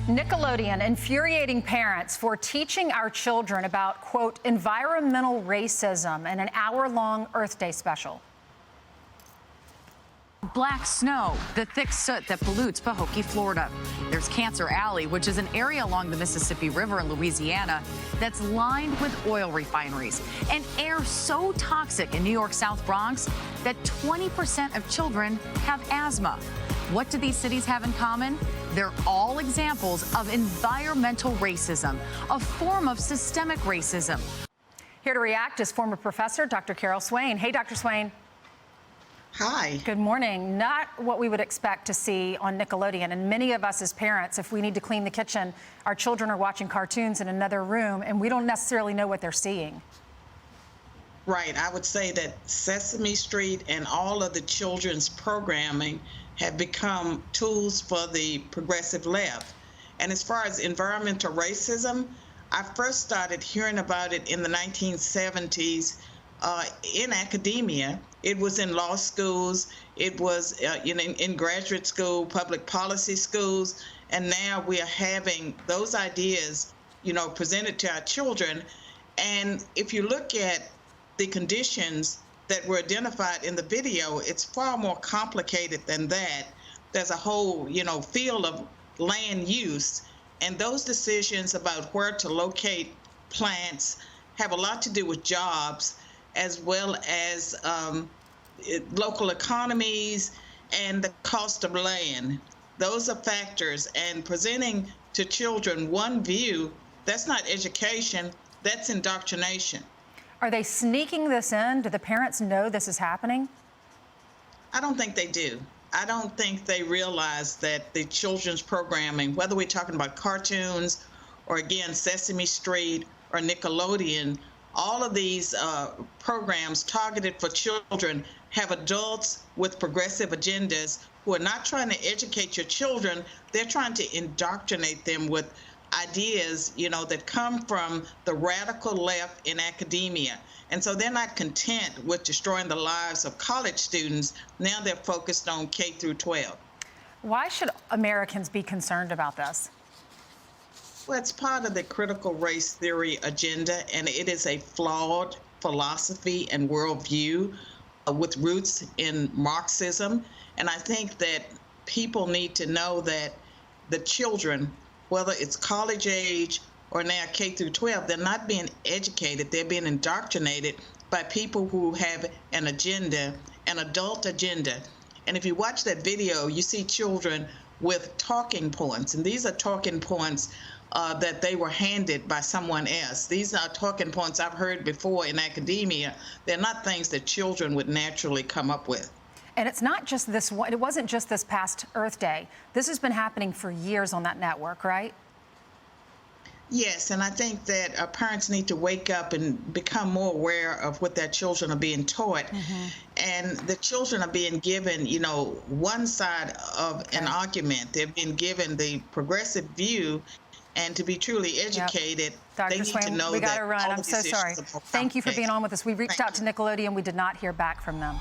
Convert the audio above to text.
Nickelodeon infuriating parents for teaching our children about, quote, environmental racism in an hour-long Earth Day special. Black snow, the thick soot that pollutes Pahokee, Florida. There's Cancer Alley, which is an area along the Mississippi River in Louisiana that's lined with oil refineries and air so toxic in New York's South Bronx that 20% of children have asthma. What do these cities have in common? They're all examples of environmental racism, a form of systemic racism. Here to react is former professor Dr. Carol Swain. Hey, Dr. Swain. Hi. Good morning. Not what we would expect to see on Nickelodeon. And many of us as parents, if we need to clean the kitchen, our children are watching cartoons in another room, and we don't necessarily know what they're seeing. Right. I would say that Sesame Street and all of the children's programming have become tools for the progressive left. And as far as environmental racism, I first started hearing about it in the 1970s in academia. It was in law schools, it was in graduate school, public policy schools, and now we are having those ideas, presented to our children. And if you look at the conditions that were identified in the video, it's far more complicated than that. There's a whole, field of land use, and those decisions about where to locate plants have a lot to do with jobs, as well as local economies and the cost of land. Those are factors, and presenting to children one view, that's not education, that's indoctrination. Are they sneaking this in? Do the parents know this is happening? I don't think they do. I don't think they realize that the children's programming, whether we're talking about cartoons or, again, Sesame Street or Nickelodeon, all of these programs targeted for children have adults with progressive agendas who are not trying to educate your children. They're trying to indoctrinate them with ideas, that come from the radical left in academia. And so they're not content with destroying the lives of college students. Now they're focused on K through 12. Why should Americans be concerned about this? Well, it's part of the critical race theory agenda, and it is a flawed philosophy and worldview with roots in Marxism. And I think that people need to know that the children, whether it's college age or now K through 12, they're not being educated. They're being indoctrinated by people who have an agenda, an adult agenda. And if you watch that video, you see children with talking points. And these are talking points that they were handed by someone else. These are talking points I've heard before in academia. They're not things that children would naturally come up with. And it's not just this one, it wasn't just this past Earth Day. This has been happening for years on that network, right? Yes, and I think that parents need to wake up and become more aware of what their children are being taught. And the children are being given, one side of an argument. They're being given the progressive view, and to be truly educated, Dr. they need Swain, to know we that got to run. all I'm of so these sorry. issues are Thank you for being on with us. We reached out to you. Nickelodeon. We did not hear back from them.